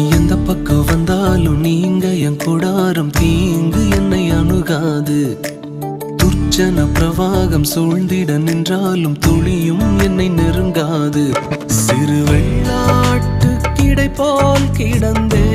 எந்த பக்கம் வந்தாலும் நீங்க என் கூடாரம் தீங்கு என்னை அணுகாது. துர்ச்சன பிரவாகம் சூழ்ந்திட நின்றாலும் துளியும் என்னை நெருங்காது. சிறு வெள்ளாட்டு கிடை போல் கிடந்தே